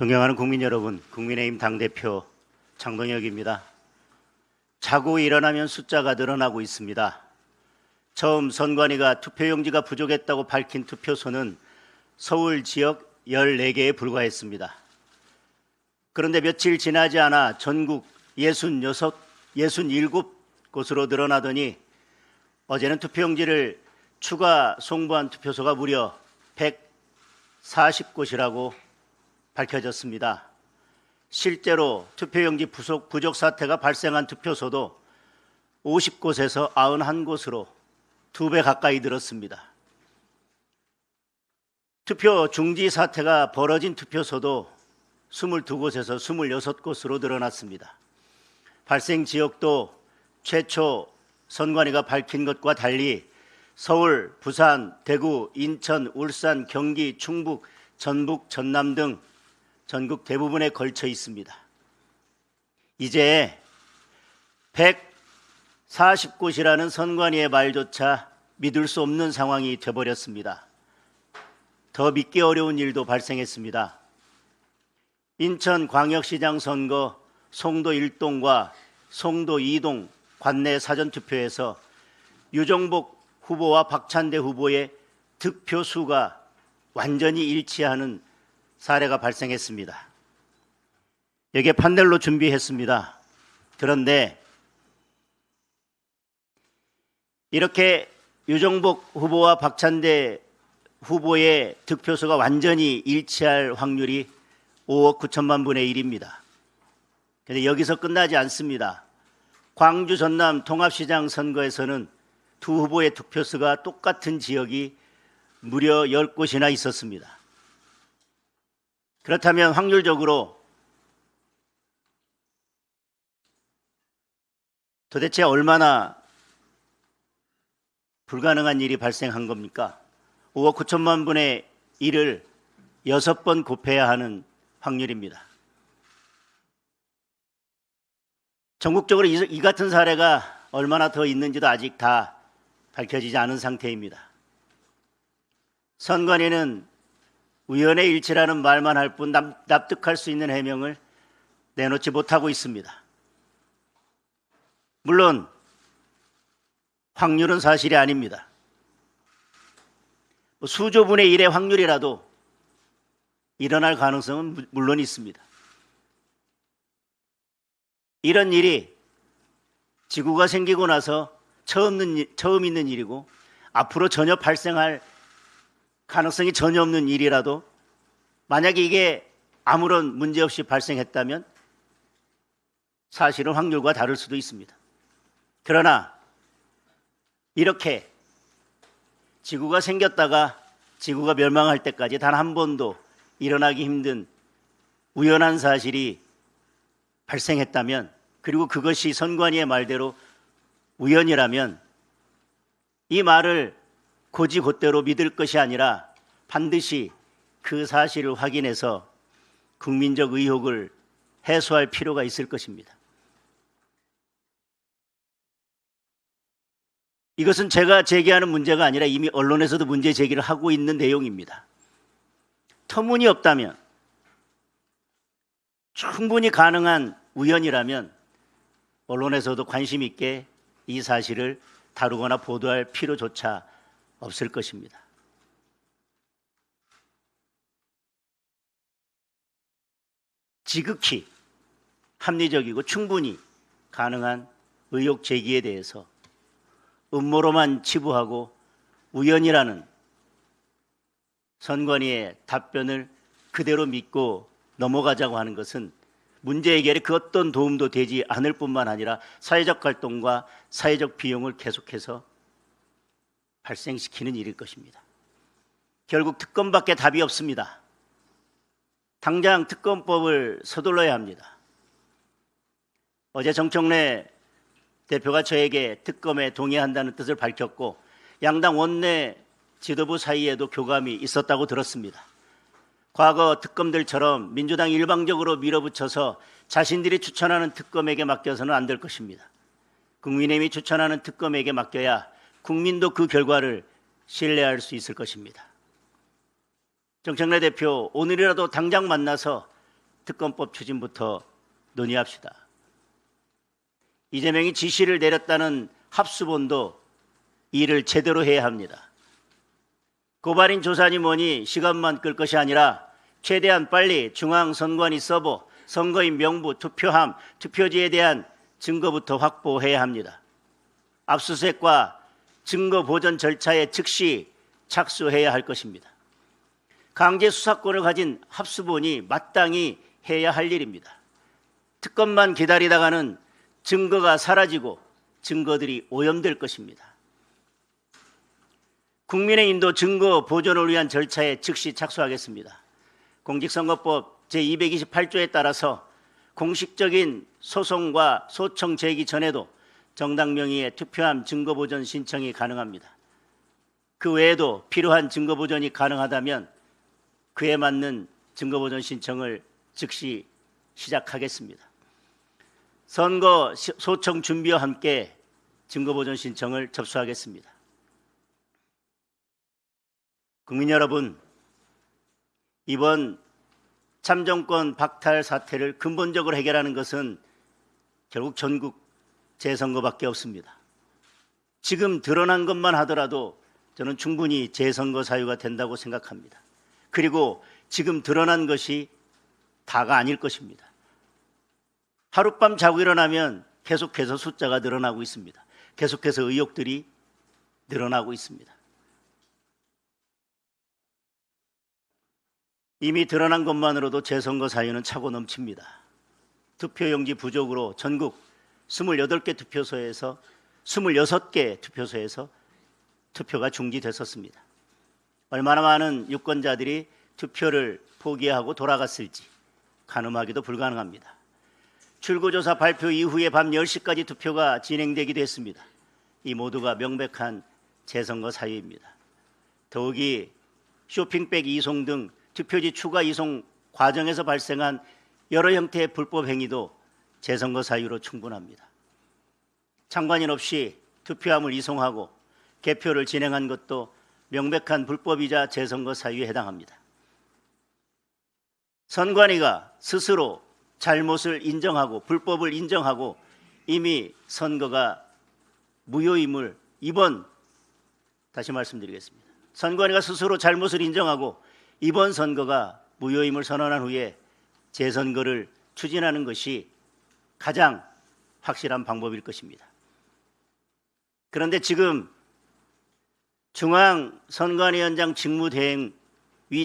존경하는 국민 여러분, 국민의힘 당대표 장동혁입니다. 자고 일어나면 숫자가 늘어나고 있습니다. 처음 선관위가 투표용지가 부족했다고 밝힌 투표소는 서울 지역 14개에 불과했습니다. 그런데 며칠 지나지 않아 전국 67곳으로 늘어나더니 어제는 투표용지를 추가 송부한 투표소가 무려 140곳이라고 밝혀졌습니다. 실제로 투표용지 부족 사태가 발생한 투표소도 50곳에서 91곳으로 2배 가까이 늘었습니다. 투표 중지 사태가 벌어진 투표소도 22곳에서 26곳으로 늘어났습니다. 발생 지역도 최초 선관위가 밝힌 것과 달리 서울, 부산, 대구, 인천, 울산, 경기, 충북, 전북, 전남 등 전국 대부분에 걸쳐 있습니다. 이제 140곳이라는 선관위의 말조차 믿을 수 없는 상황이 되어버렸습니다. 더 믿기 어려운 일도 발생했습니다. 인천광역시장 선거 송도 1동과 송도 2동 관내 사전투표에서 유정복 후보와 박찬대 후보의 득표수가 완전히 일치하는 사례가 발생했습니다. 여기에 판넬로 준비했습니다. 그런데 이렇게 유정복 후보와 박찬대 후보의 득표수가 완전히 일치할 확률이 5억 9천만 분의 1입니다. 그런데 여기서 끝나지 않습니다. 광주 전남 통합시장 선거에서는 두 후보의 득표수가 똑같은 지역이 무려 10곳이나 있었습니다. 그렇다면 확률적으로 도대체 얼마나 불가능한 일이 발생한 겁니까? 5억 9천만 분의 1을 6번 곱해야 하는 확률입니다. 전국적으로 이 같은 사례가 얼마나 더 있는지도 아직 다 밝혀지지 않은 상태입니다. 선관위는 우연의 일치라는 말만 할 뿐 납득할 수 있는 해명을 내놓지 못하고 있습니다. 물론 확률은 사실이 아닙니다. 수조분의 1의 확률이라도 일어날 가능성은 물론 있습니다. 이런 일이 지구가 생기고 나서 처음 있는 일이고 앞으로 전혀 발생할 가능성이 전혀 없는 일이라도 만약에 이게 아무런 문제 없이 발생했다면 사실은 확률과 다를 수도 있습니다. 그러나 이렇게 지구가 생겼다가 지구가 멸망할 때까지 단 한 번도 일어나기 힘든 우연한 사실이 발생했다면, 그리고 그것이 선관위의 말대로 우연이라면 이 말을 곧이곧대로 믿을 것이 아니라 반드시 그 사실을 확인해서 국민적 의혹을 해소할 필요가 있을 것입니다. 이것은 제가 제기하는 문제가 아니라 이미 언론에서도 문제 제기를 하고 있는 내용입니다. 터무니없다면, 충분히 가능한 우연이라면 언론에서도 관심 있게 이 사실을 다루거나 보도할 필요조차 없을 것입니다. 지극히 합리적이고 충분히 가능한 의혹 제기에 대해서 음모로만 치부하고 우연이라는 선관위의 답변을 그대로 믿고 넘어가자고 하는 것은 문제 해결에 그 어떤 도움도 되지 않을 뿐만 아니라 사회적 활동과 사회적 비용을 계속해서 발생시키는 일일 것입니다. 결국 특검밖에 답이 없습니다. 당장 특검법을 서둘러야 합니다. 어제 정청래 대표가 저에게 특검에 동의한다는 뜻을 밝혔고 양당 원내 지도부 사이에도 교감이 있었다고 들었습니다. 과거 특검들처럼 민주당이 일방적으로 밀어붙여서 자신들이 추천하는 특검에게 맡겨서는 안 될 것입니다. 국민의힘이 추천하는 특검에게 맡겨야 국민도 그 결과를 신뢰할 수 있을 것입니다. 정청래 대표, 오늘이라도 당장 만나서 특검법 추진부터 논의합시다. 이재명이 지시를 내렸다는 합수본도 일을 제대로 해야 합니다. 고발인 조사니 뭐니 시간만 끌 것이 아니라 최대한 빨리 중앙선관위 서버, 선거인 명부, 투표함, 투표지에 대한 증거부터 확보해야 합니다. 압수수색과 증거 보전 절차에 즉시 착수해야 할 것입니다. 강제 수사권을 가진 합수본이 마땅히 해야 할 일입니다. 특검만 기다리다가는 증거가 사라지고 증거들이 오염될 것입니다. 국민의힘도 증거 보존을 위한 절차에 즉시 착수하겠습니다. 공직선거법 제228조에 따라서 공식적인 소송과 소청 제기 전에도 정당 명의의 투표함 증거 보존 신청이 가능합니다. 그 외에도 필요한 증거 보존이 가능하다면 그에 맞는 증거 보존 신청을 즉시 시작하겠습니다. 선거 소청 준비와 함께 증거 보존 신청을 접수하겠습니다. 국민 여러분, 이번 참정권 박탈 사태를 근본적으로 해결하는 것은 결국 전국 재선거밖에 없습니다. 지금 드러난 것만 하더라도 저는 충분히 재선거 사유가 된다고 생각합니다. 그리고 지금 드러난 것이 다가 아닐 것입니다. 하룻밤 자고 일어나면 계속해서 숫자가 늘어나고 있습니다. 계속해서 의혹들이 늘어나고 있습니다. 이미 드러난 것만으로도 재선거 사유는 차고 넘칩니다. 투표용지 부족으로 전국 28개 투표소에서 26개 투표소에서 투표가 중지됐었습니다. 얼마나 많은 유권자들이 투표를 포기하고 돌아갔을지 가늠하기도 불가능합니다. 출구조사 발표 이후에 밤 10시까지 투표가 진행되기도 했습니다. 이 모두가 명백한 재선거 사유입니다. 더욱이 쇼핑백 이송 등 투표지 추가 이송 과정에서 발생한 여러 형태의 불법 행위도 재선거 사유로 충분합니다. 참관인 없이 투표함을 이송하고 개표를 진행한 것도 명백한 불법이자 재선거 사유에 해당합니다. 선관위가 스스로 잘못을 인정하고 불법을 인정하고 이미 선거가 무효임을 다시 말씀드리겠습니다. 선관위가 스스로 잘못을 인정하고 이번 선거가 무효임을 선언한 후에 재선거를 추진하는 것이 가장 확실한 방법일 것입니다. 그런데 지금 중앙선관위원장 직무대행위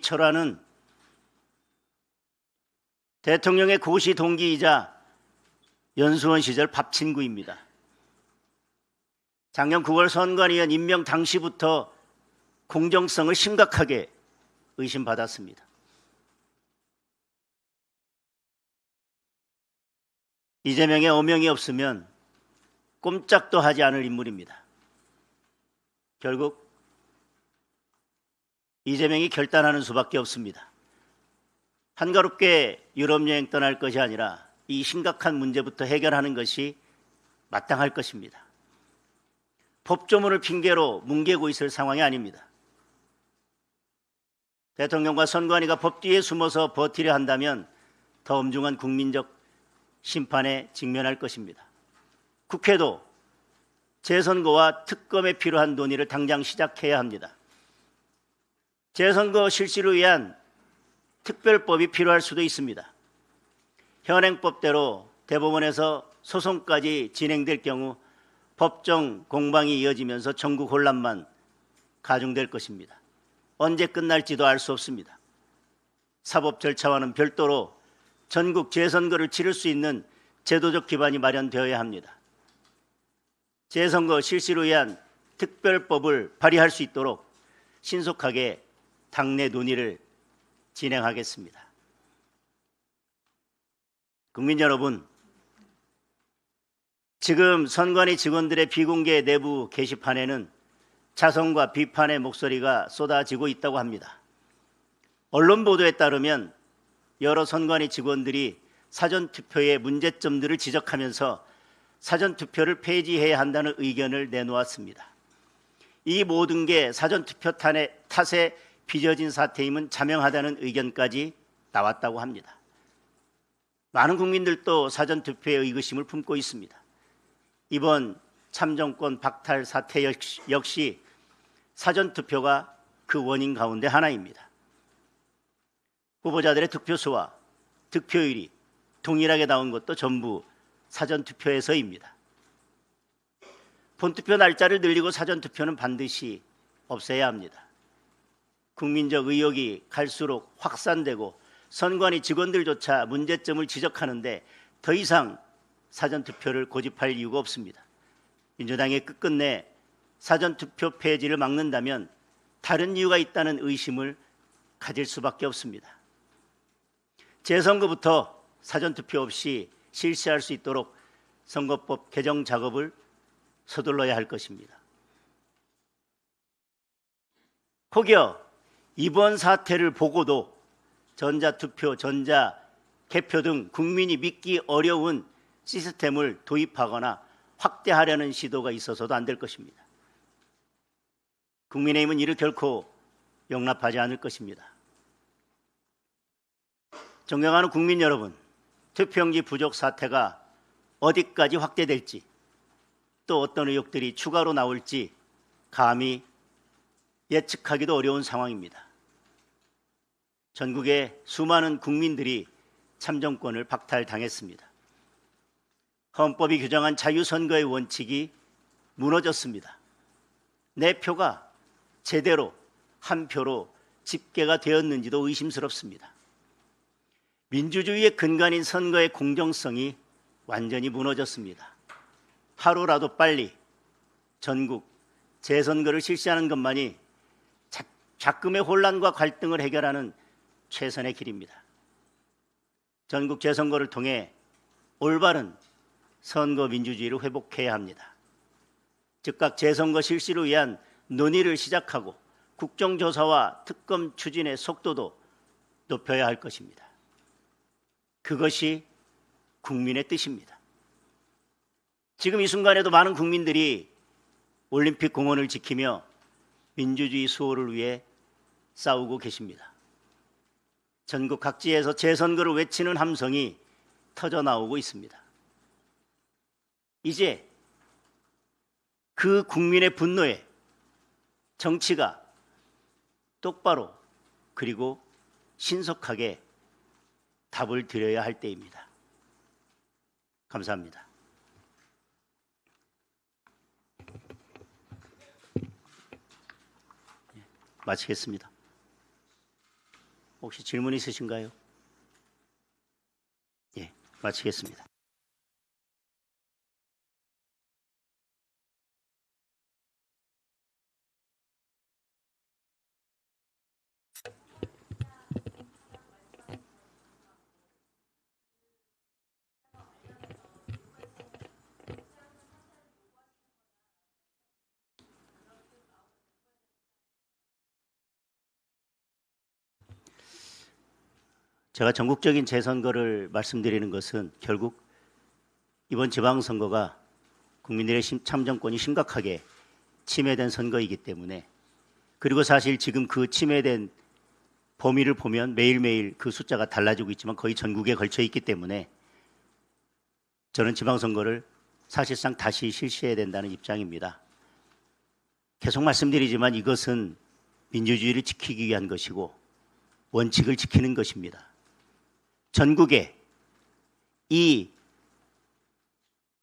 철화는 대통령의 고시 동기이자 연수원 시절 밥친구입니다. 작년 9월 선관위원 임명 당시부터 공정성을 심각하게 의심받았습니다. 이재명의 어명이 없으면 꼼짝도 하지 않을 인물입니다. 결국 이재명이 결단하는 수밖에 없습니다. 한가롭게 유럽 여행 떠날 것이 아니라 이 심각한 문제부터 해결하는 것이 마땅할 것입니다. 법조문을 핑계로 뭉개고 있을 상황이 아닙니다. 대통령과 선관위가 법 뒤에 숨어서 버티려 한다면 더 엄중한 국민적 심판에 직면할 것입니다. 국회도 재선거와 특검에 필요한 논의를 당장 시작해야 합니다. 재선거 실시를 위한 특별법이 필요할 수도 있습니다. 현행법대로 대법원에서 소송까지 진행될 경우 법정 공방이 이어지면서 전국 혼란만 가중될 것입니다. 언제 끝날지도 알 수 없습니다. 사법 절차와는 별도로 전국 재선거를 치를 수 있는 제도적 기반이 마련되어야 합니다. 재선거 실시를 위한 특별법을 발의할 수 있도록 신속하게 당내 논의를 진행하겠습니다. 국민 여러분, 지금 선관위 직원들의 비공개 내부 게시판에는 자성과 비판의 목소리가 쏟아지고 있다고 합니다. 언론 보도에 따르면 여러 선관위 직원들이 사전투표의 문제점들을 지적하면서 사전투표를 폐지해야 한다는 의견을 내놓았습니다. 이 모든 게 사전투표 탓에 빚어진 사태임은 자명하다는 의견까지 나왔다고 합니다. 많은 국민들도 사전투표에 의구심을 품고 있습니다. 이번 참정권 박탈 사태 역시 사전투표가 그 원인 가운데 하나입니다. 후보자들의 득표수와 득표율이 동일하게 나온 것도 전부 사전투표에서입니다. 본투표 날짜를 늘리고 사전투표는 반드시 없애야 합니다. 국민적 의혹이 갈수록 확산되고 선관위 직원들조차 문제점을 지적하는데 더 이상 사전투표를 고집할 이유가 없습니다. 민주당이 끝끝내 사전투표 폐지를 막는다면 다른 이유가 있다는 의심을 가질 수밖에 없습니다. 재선거부터 사전투표 없이 실시할 수 있도록 선거법 개정 작업을 서둘러야 할 것입니다. 혹여 이번 사태를 보고도 전자투표, 전자개표 등 국민이 믿기 어려운 시스템을 도입하거나 확대하려는 시도가 있어서도 안 될 것입니다. 국민의힘은 이를 결코 용납하지 않을 것입니다. 존경하는 국민 여러분, 투표용지 부족 사태가 어디까지 확대될지 또 어떤 의혹들이 추가로 나올지 감히 예측하기도 어려운 상황입니다. 전국의 수많은 국민들이 참정권을 박탈당했습니다. 헌법이 규정한 자유선거의 원칙이 무너졌습니다. 내 표가 제대로 한 표로 집계가 되었는지도 의심스럽습니다. 민주주의의 근간인 선거의 공정성이 완전히 무너졌습니다. 하루라도 빨리 전국 재선거를 실시하는 것만이 작금의 혼란과 갈등을 해결하는 최선의 길입니다. 전국 재선거를 통해 올바른 선거 민주주의를 회복해야 합니다. 즉각 재선거 실시를 위한 논의를 시작하고 국정조사와 특검 추진의 속도도 높여야 할 것입니다. 그것이 국민의 뜻입니다. 지금 이 순간에도 많은 국민들이 올림픽 공원을 지키며 민주주의 수호를 위해 싸우고 계십니다. 전국 각지에서 재선거를 외치는 함성이 터져나오고 있습니다. 이제 그 국민의 분노에 정치가 똑바로 그리고 신속하게 답을 드려야 할 때입니다. 감사합니다. 마치겠습니다. 혹시 질문 있으신가요? 예, 마치겠습니다. 제가 전국적인 재선거를 말씀드리는 것은 결국 이번 지방선거가 국민들의 참정권이 심각하게 침해된 선거이기 때문에, 그리고 사실 지금 그 침해된 범위를 보면 매일매일 그 숫자가 달라지고 있지만 거의 전국에 걸쳐 있기 때문에 저는 지방선거를 사실상 다시 실시해야 된다는 입장입니다. 계속 말씀드리지만 이것은 민주주의를 지키기 위한 것이고 원칙을 지키는 것입니다. 전국에 이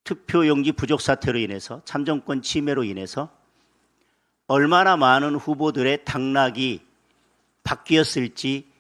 투표용지 부족 사태로 인해서, 참정권 침해로 인해서 얼마나 많은 후보들의 당락이 바뀌었을지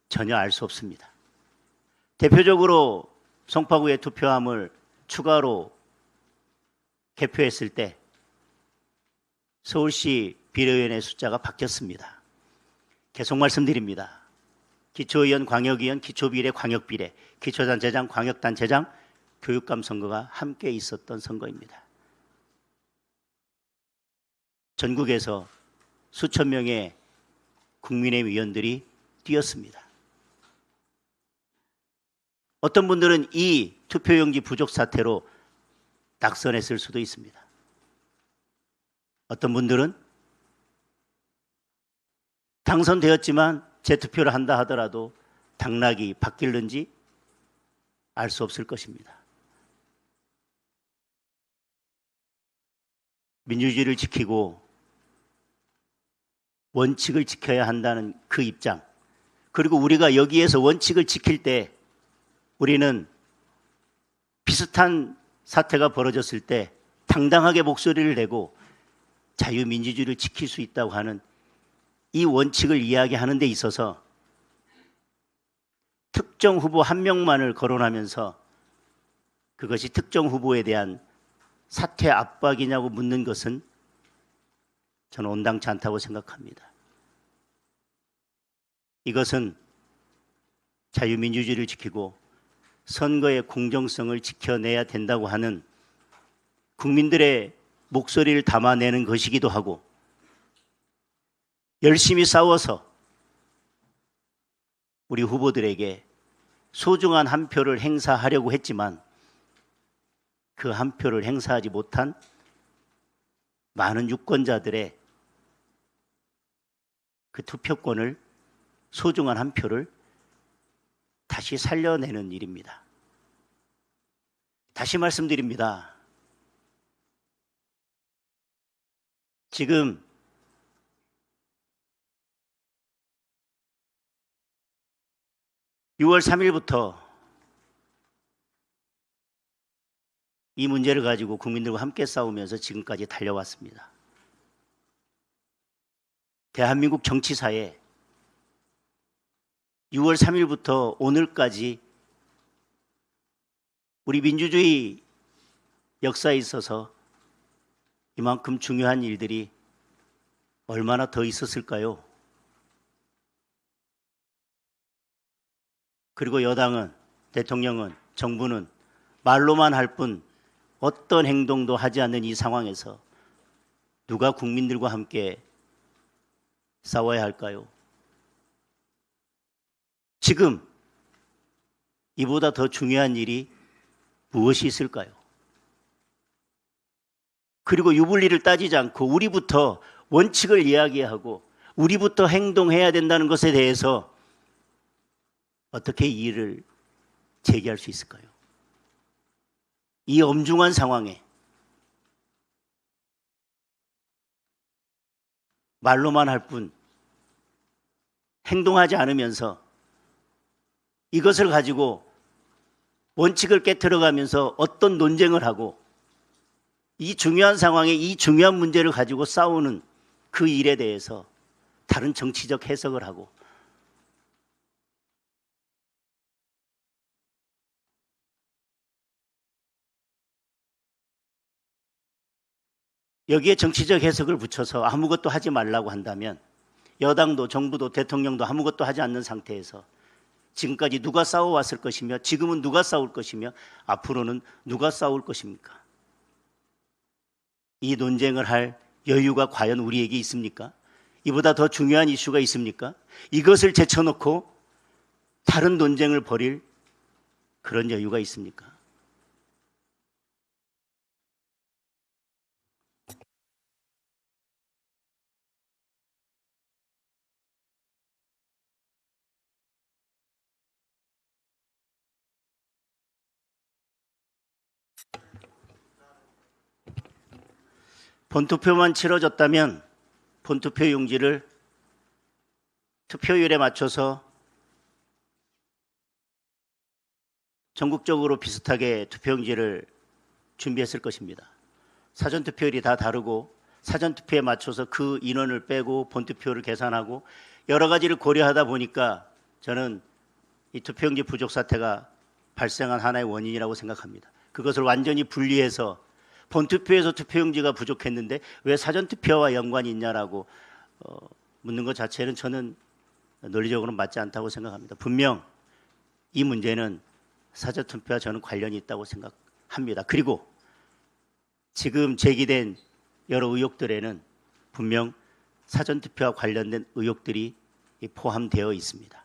전혀 알 수 없습니다. 대표적으로 송파구의 투표함을 추가로 개표했을 때 서울시 비례위원회 숫자가 바뀌었습니다. 계속 말씀드립니다. 기초의원, 광역의원, 기초비례, 광역비례, 기초단체장, 광역단체장, 교육감 선거가 함께 있었던 선거입니다. 전국에서 수천 명의 국민의힘 의원들이 뛰었습니다. 어떤 분들은 이 투표용지 부족 사태로 낙선했을 수도 있습니다. 어떤 분들은 당선되었지만 재투표를 한다 하더라도 당락이 바뀔는지 알 수 없을 것입니다. 민주주의를 지키고 원칙을 지켜야 한다는 그 입장, 그리고 우리가 여기에서 원칙을 지킬 때 우리는 비슷한 사태가 벌어졌을 때 당당하게 목소리를 내고 자유민주주의를 지킬 수 있다고 하는 이 원칙을 이야기하는 데 있어서 특정 후보 한 명만을 거론하면서 그것이 특정 후보에 대한 사퇴 압박이냐고 묻는 것은 저는 온당치 않다고 생각합니다. 이것은 자유민주주의를 지키고 선거의 공정성을 지켜내야 된다고 하는 국민들의 목소리를 담아내는 것이기도 하고, 열심히 싸워서 우리 후보들에게 소중한 한 표를 행사하려고 했지만 그 한 표를 행사하지 못한 많은 유권자들의 그 투표권을, 소중한 한 표를 다시 살려내는 일입니다. 다시 말씀드립니다. 지금 (6월 3일부터) 이 문제를 가지고 국민들과 함께 싸우면서 지금까지 달려왔습니다. 대한민국 정치사에 6월 3일부터 오늘까지 우리 민주주의 역사에 있어서 이만큼 중요한 일들이 얼마나 더 있었을까요? 그리고 여당은, 대통령은, 정부는 말로만 할 뿐 어떤 행동도 하지 않는 이 상황에서 누가 국민들과 함께 싸워야 할까요? 지금 이보다 더 중요한 일이 무엇이 있을까요? 그리고 유불리를 따지지 않고 우리부터 원칙을 이야기하고 우리부터 행동해야 된다는 것에 대해서 어떻게 이의를 제기할 수 있을까요? 이 엄중한 상황에 말로만 할 뿐 행동하지 않으면서 이것을 가지고 원칙을 깨트려가면서 어떤 논쟁을 하고 이 중요한 상황에 이 중요한 문제를 가지고 싸우는 그 일에 대해서 다른 정치적 해석을 하고, 여기에 정치적 해석을 붙여서 아무것도 하지 말라고 한다면 여당도 정부도 대통령도 아무것도 하지 않는 상태에서 지금까지 누가 싸워왔을 것이며, 지금은 누가 싸울 것이며, 앞으로는 누가 싸울 것입니까? 이 논쟁을 할 여유가 과연 우리에게 있습니까? 이보다 더 중요한 이슈가 있습니까? 이것을 제쳐놓고 다른 논쟁을 벌일 그런 여유가 있습니까? 본투표만 치러졌다면 본투표 용지를 투표율에 맞춰서 전국적으로 비슷하게 투표용지를 준비했을 것입니다. 사전투표율이 다 다르고 사전투표에 맞춰서 그 인원을 빼고 본투표를 계산하고 여러 가지를 고려하다 보니까 저는 이 투표용지 부족 사태가 발생한 하나의 원인이라고 생각합니다. 그것을 완전히 분리해서 본투표에서 투표용지가 부족했는데 왜 사전투표와 연관이 있냐라고 묻는 것 자체는 저는 논리적으로는 맞지 않다고 생각합니다. 분명 이 문제는 사전투표와 저는 관련이 있다고 생각합니다. 그리고 지금 제기된 여러 의혹들에는 분명 사전투표와 관련된 의혹들이 포함되어 있습니다.